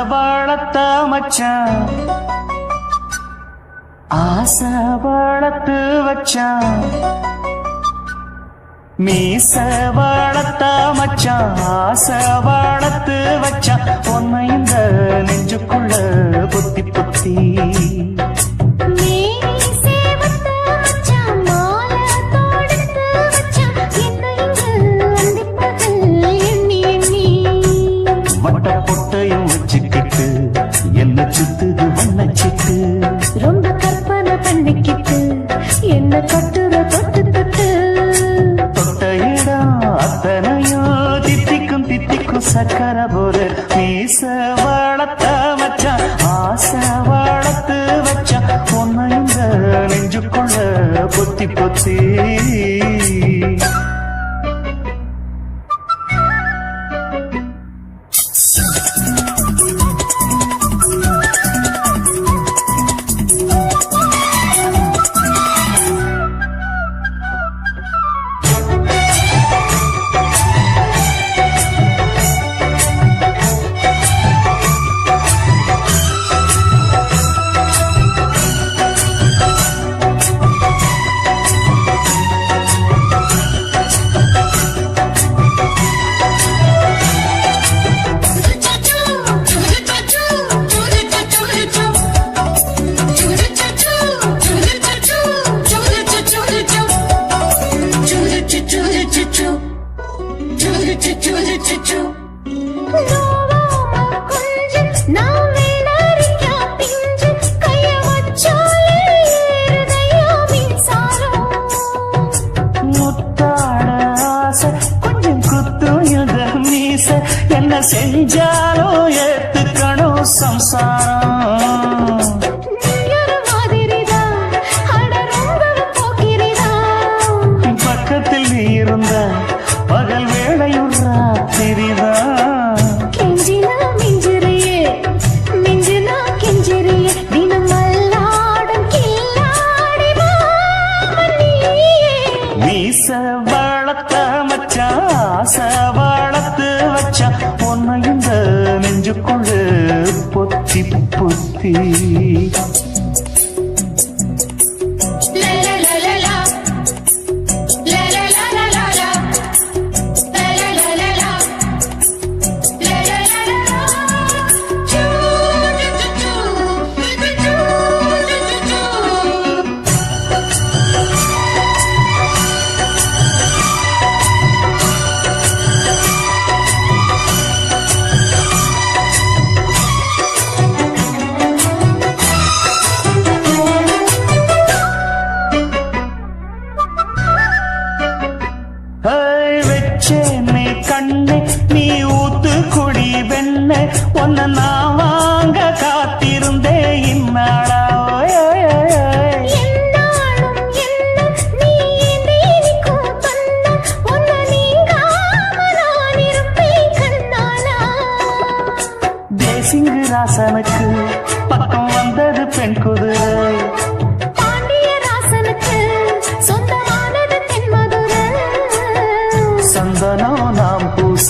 வளர்த்த மச்சான் ஆசை வளர்த்து வச்சான் மீச வளர்த்த மச்சான் ஆசை வளர்த்து வச்சான் உன்னை இந்த நெஞ்சுக்குள்ள பொத்தி பொத்தி என்ன சுத்துது வண்ணச்சிட்டு ரொம்ப கற்பனை பண்ணிக்கிட்டு என்ன கட்டுற தொட்டு தொட்டு தொட்ட இடம் அத்தனையோ தித்திக்கும் தித்திக்கும் சக்கர போல மீச வளர்த்த வச்சான் ஆசை வளர்த்து வச்சான் உன்னை இந்த நெஞ்சுக்குள்ள பொத்தி பொத்தி என்ன செஞ்சாலும் ஏத்துக்கணும் சம்சாரம் பக்கத்தில் நீ இருந்த பகல் வேளையும் ராத்திரிதான் கெஞ்சினா மிஞ்சிறியே மிஞ்சினா கெஞ்சிறியே தினம் மல்லாடும் கில்லாடி மீச வளர்த்த மச்சான் ஆசை வளர்த்து வச்சா உன்னை இந்த நெஞ்சுக்குள்ள பொத்தி பொத்தி வெச்சேனே கண்ணே நீ ஊத்து குடி வெண்ண உன்னை நான் வாங்க காத்திருந்தே இந்நாளா தேசிங்கு ராசனுக்கு பக்கம் வந்தது பெண் குதிரை சந்தனோ நாம் பூச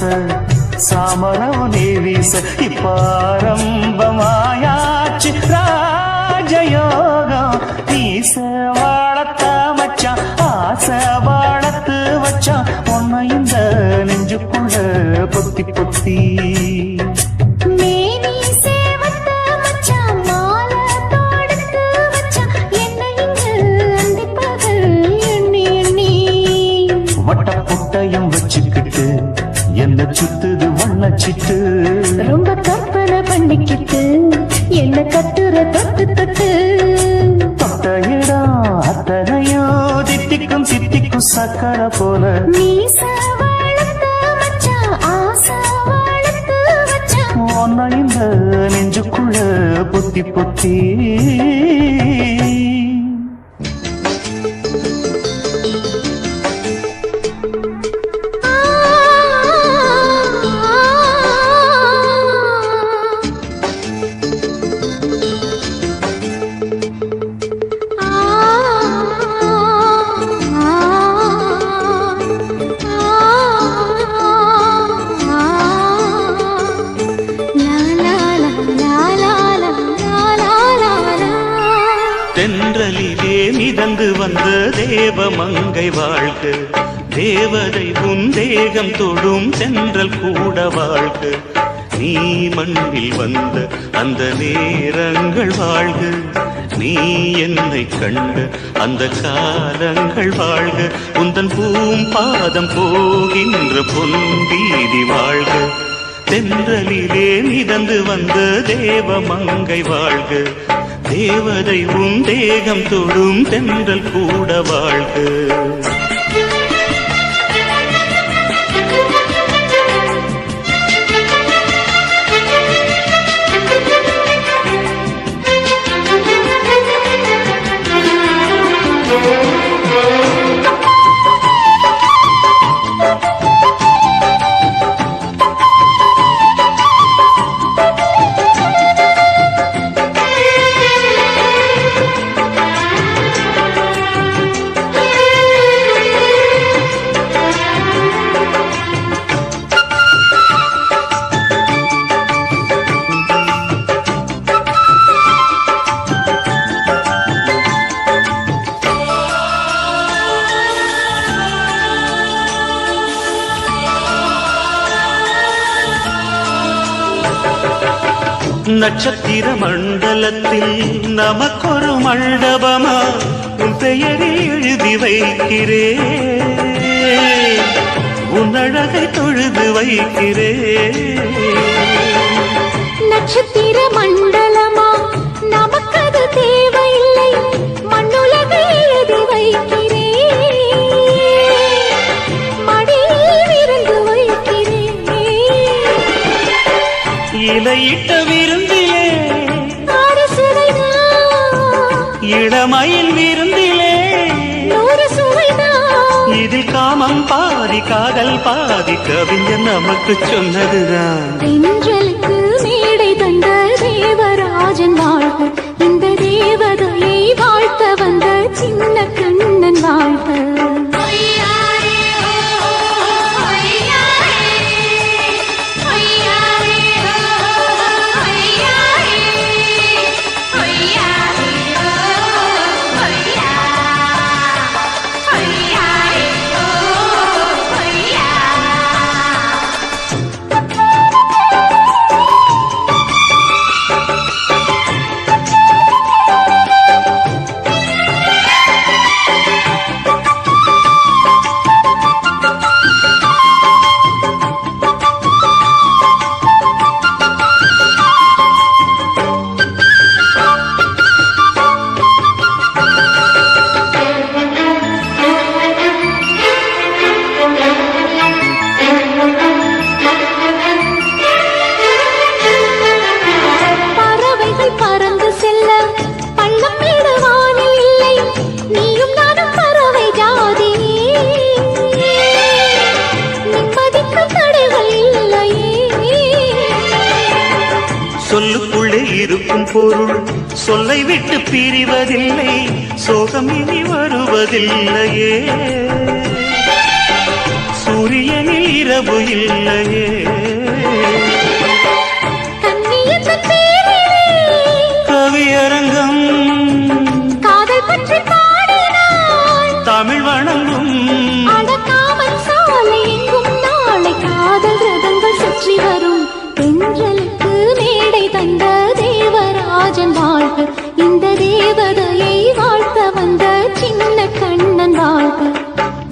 சாமனோ நீ வீச இப்பாரம்பமாயாச்சு ராஜயோகம் நீச வாழத்த மச்சான் ஆசை வாழத்து வச்சான் உன்னை இந்த நெஞ்சுக்குள்ள பொத்தி பொத்தி வட்டப்புட்டையும் வச்சுக்கிட்டு என்ன சுத்துது வண்ணச்சிட்டு ரொம்ப கற்பனை பண்ணிக்கிட்டு என்ன கட்டுற தொட்டு தொட்டு தொட்ட இடம் அத்தனையோ தித்திக்கும் தித்திக்கும் சக்கர போல உன்னை இந்த நெஞ்சுக்குள்ள பொத்தி பொத்தி தென்றலிலே மிதந்து வந்த தேவமங்கை வாழ்க, தேவதை உன் தேகம் தொடும் தென்றல் கூட வாழ்க. நீ மண்ணில் வந்த அந்த நேரங்கள் வாழ்க, நீ என்னை கண்ட அந்த காலங்கள் வாழ்க. உந்தன் பூம்பாதம் போகின்ற பொன்வீதி வாழ்க, தென்றலிலே மிதந்து வந்த தேவமங்கை வாழ்க, தேவதை உன் தேகம் தொடும் தென்றல் கூட வாழ்க. நட்சத்திர மண்டலத்தில் நமக்கொரு மண்டபமா உன் பெயரில் எழுதி வைக்கிறேன், உன் அழகை தொழுது வைக்கிறேன். நட்சத்திர மண்டலமா நமக்கது தேவையில்லை, மண்ணுலகை எழுதி வைக்கிறேன், மடியில் விருந்து வைக்கிறேன். இலையிட்ட விருந்திலே இளமயில் விருந்திலே இதில் காமம் பாதி காதல் பாதி கவிஞர் நமக்கு சொன்னதுதான். தென்றலுக்கு மேடை தந்த தேவராஜன் வாழ்க, இந்த தேவதையை வாழ்த்த வந்த சின்ன கண்ணன் வாழ்க. சொல்லுக்குள்ளே இருக்கும் பொருள் சொல்லை விட்டு பிரிவதில்லை, சோகம் இனி வருவதில்லையே, சூரியனில் இரவு இல்லையே. கவியரங்கம் காதல் பற்றி பாடினாள், தமிழ் வணங்கும் அடக்காமல் சாலை எங்கும் நாளை காதல் ரதங்கள் சுற்றி வரும். தென்றலுக்கு மேடை தந்த தேவராஜன் வாழ்க, இந்த தேவதையை வாழ்த்த வந்த சின்ன கண்ணன் வாழ்க.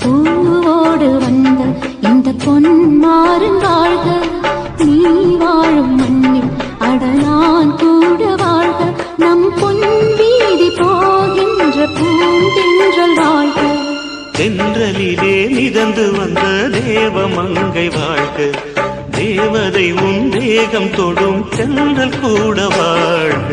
பூவோடு வந்த இந்த பொன்மாறன் வாழ்க, நீ வாழும் மண்ணில் அடனான் கூட வாழ்க. நம் பொன் வீதி போகின்ற பூந்தென்றல் வாழ்க. தென்றலிலே மிதந்து வந்த தேவமங்கை வாழ்க, தேவதை உன் தேகம் தொடும் தென்றல் கூட வாழ்க.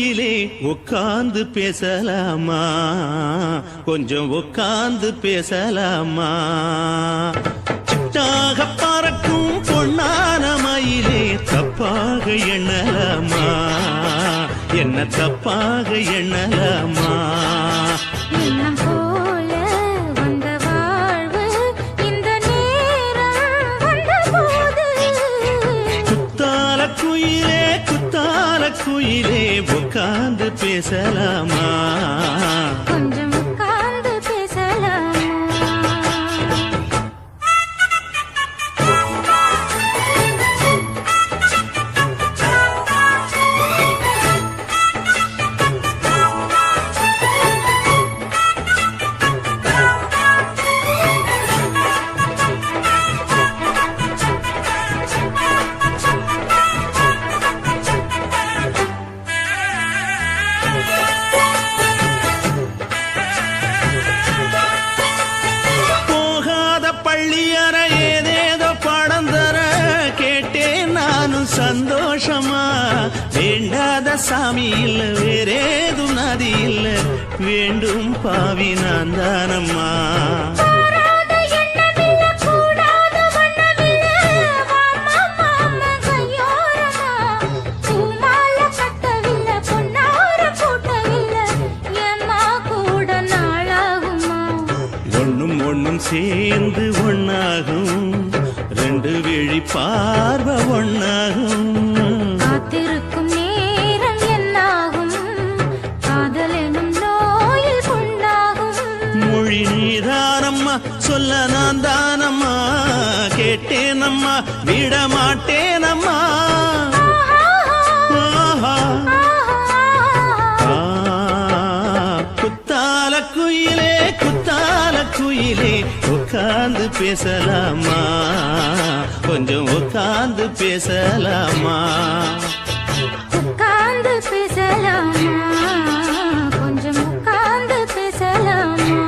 குயிலே உட்கார்ந்து பேசலாமா கொஞ்சம் உட்கார்ந்து பேசலாமா சிட்டாக பறக்கும் பொன்னான மயிலே தப்பாக எண்ணலாமா என்ன தப்பாக எண்ணலாமா எண்ணம் போல வந்த வாழ்வு இந்த நேரம் வந்தபோது குத்தால குயிலே உட்கார்ந்து பேசலாமா கொஞ்சம் உட்கார்ந்து பேசலாமா பள்ளியற ஏதேதோ பாடம் தர கேட்டேன் நானும் சந்தோஷமா வேண்டாத சாமி இல்ல வேறேது நதி இல்ல வேண்டும் பாவி நான் தானம்மா ஒன்னும் சேர்ந்து ஒன்னாகும் ரெண்டு விழி பார்வை ஒன்னாகும் காத்திருக்கும் நேரம் என்னாகும் காதல் எனும் நோயில் கொண்டாகும் மொழி நீதானம்மா சொல்ல நான் தானம்மா கேட்டேனம்மா விட மாட்டேனம்மா குத்தால குயிலே உட்கார்ந்து பேசலாமா கொஞ்சம் உட்கார்ந்து பேசலாமா உட்கார்ந்து பேசலாமா கொஞ்சம் உட்கார்ந்து பேசலாமா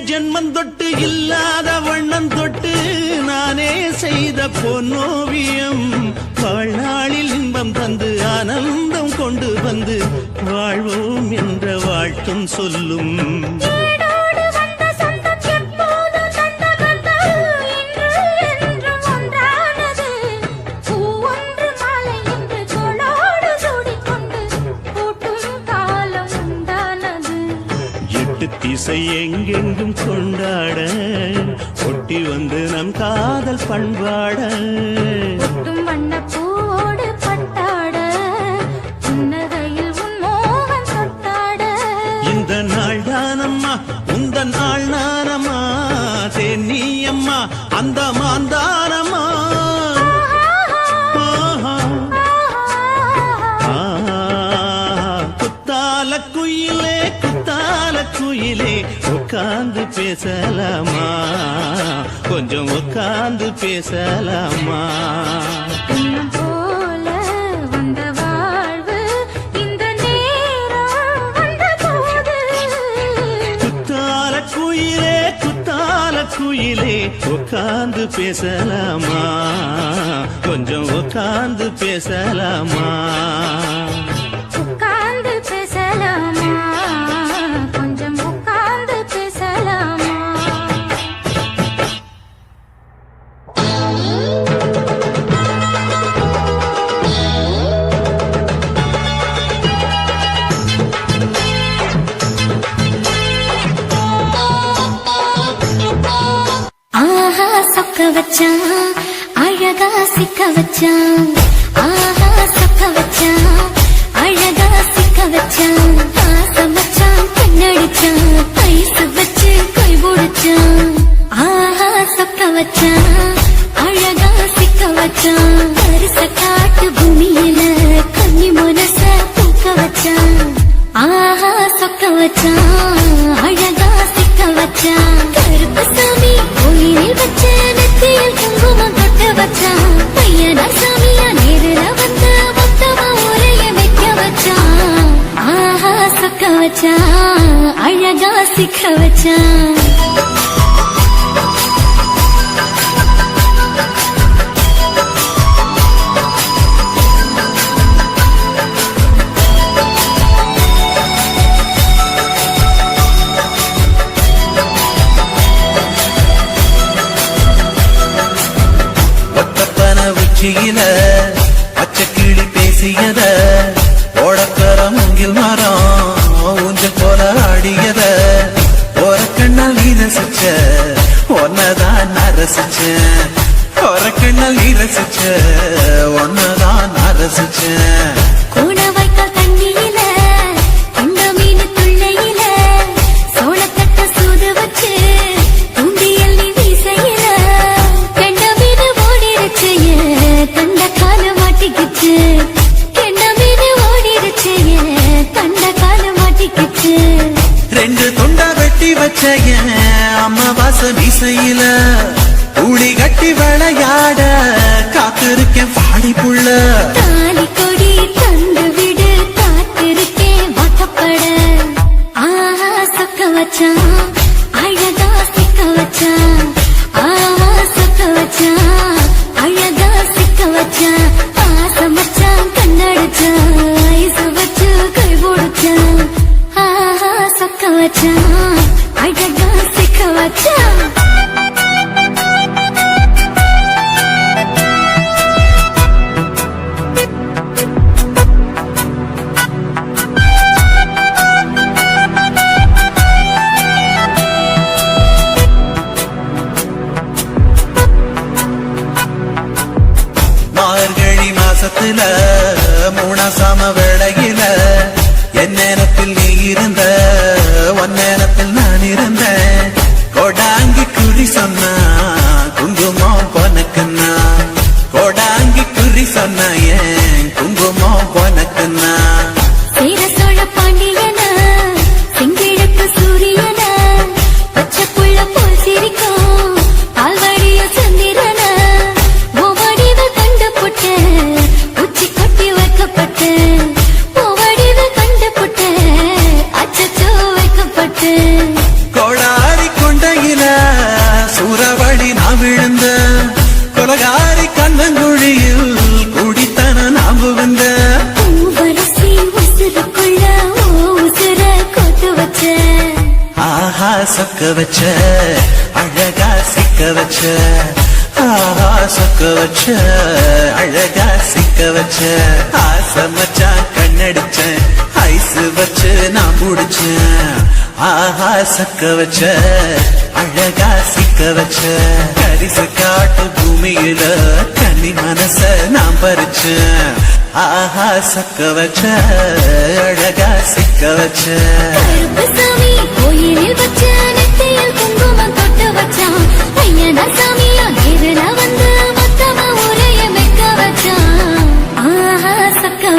ஜென்மம் தொட்டு இல்லாத வண்ணம் தொட்டு நானே செய்த பொன்னோவியம் வாழ்நாளில் இன்பம் தந்து ஆனந்தம் கொண்டு வந்து வாழ்வோம் என்ற வாழ்த்தும் சொல்லும் திசை எங்கெங்கும் கொண்டாட ஒட்டி வந்து நம் காதல் பண்பாட வண்ண பூவோடு பட்டாட புன்னகையில் உன் மோகம் தொட்டாட இந்த நாள் தானம்மா உந்த நாள் நானம்மா தென்னியம்மா அந்த மாந்தானம்மா குயிலே உட்கார்ந்து பேசலாமா கொஞ்சம் உட்கார்ந்து பேசலாமா எண்ணம் போல வந்த வாழ்வு இந்த நேரம் வந்தபோது குத்தால குயிலே உட்கார்ந்து பேசலாமா கொஞ்சம் உட்கார்ந்து பேசலாமா உட்கார்ந்து பேசலாமா கொஞ்சம் உட்கார்ந்து பேசலாமா ஆஹா சொக்க வச்சான் அழகா சிக்க வச்சான் ஆஹா சொக்க வச்சான் அழகா சிக்க வச்சான் ஆசம் வச்சான் கண்ணடிச்சான் ஐசு வச்சு கை போடுச்சான் ஆஹா சொக்க வச்சான் அழகா சிக்க வச்சான் அரிச காட்டு பூமியில கன்னி மனச கோயிலில் வச்ச நெத்தியில் குங்குமம் தொட்டு வச்சான் பையனா சாமியா நேரில் வந்து மொத்தமா உரைய வைக்க வச்சான் ஆஹா சொக்க வச்சான் அழகா சிக்க வச்சான் பச்சை கிளி பேசியத ஓடக்கர மூங்கில் மரம் ஊஞ்சல் போல ஆடியத ஒரு கண்ணால் நீ ரசிச்ச ஒன்னதான் நான் ரசிச்சேன் ஒரு கண்ணால் நீ ரசிச்ச ஒன்னதான் நான் ரசிச்சேன் கூட வைக்கால் தண்ணியில இந்த மீன் துள்ளையில சோளத்தட்ட சூது வச்சு தூண்டியல் நீ வீசையில கண்ட மீன் ஓடிருச்சு கண்ட கால மாட்டிக்கிச்சு கெண்ட மீன் ஓடிருச்சு கண்ட கால மாட்டிக்கிச்சு ரெண்டு துண்டா வெட்டி வச்ச அம்மா வாச மீசையில ஊடி கட்டி விளையாட காத்திருக்கேன் பாடி புள்ள தாலி கொடி தந்து விடு காத்திருக்கேன் வாக்கப்பட ஆஹா சொக்க வச்சான் அழகா சிக்க வச்சான் ஆஹா சொக்க வச்சான் அழகா சிக்க வச்சான் ஆசை மச்சான் கண்ணடிச்சான் ஐசு வச்சு கை போடுச்சான் ஆஹா சொக்க வச்சான் அழகா சிக்க வச்சான் மார்கழி மாசத்துல மூணாசாம வேளையில என் நேரத்தில் நீ இருந்த உன் நேரத்தில் நான் இருந்தேன் கோடாங்கி குறி சொன்னா குங்குமம் பொனக்குன்னா கோடாங்கி குறி சொன்ன ஏன் குங்குமம் பொனக்குன்னா சேர சோழ பாண்டியன செங்கிழக்கு சூரியன பச்சை புள்ள போல் சிரிக்கும் பால்வடிய சந்திரன ஓவடிவில் கண்டு புட்டு உச்சி கொட்டி வைக்கப்பட்டு ஓவடிவில் கண்டு புட்டு அச்சச்சோ வைக்கப்பட்டு கோடாரி கொண்டையில சூறவழி நான் விழுந்த கொலகாரி கண்ணங்குழியில் குடித்தன நாம் விழுந்த பூவரசி உசுருக்குள்ள உசுர கொத்து வச்ச ஆஹா சொக்க வச்ச அழகா சிக்க வச்ச ஆஹா சொக்க வச்ச அழகா சிக்க வச்ச ஆசை மச்சான் கண்ணடிச்சேன் ஐசு வச்சு நான் முடிச்சேன் ஆஹா சொக்க வச்ச அழகா சிக்க வச்ச கரிசு காட்டு பூமியில கன்னி மனச நான் பறிச்சேன் ஆஹா சொக்க வச்ச அழகா சிக்க வச்ச கருப்பசாமி கோயிலில்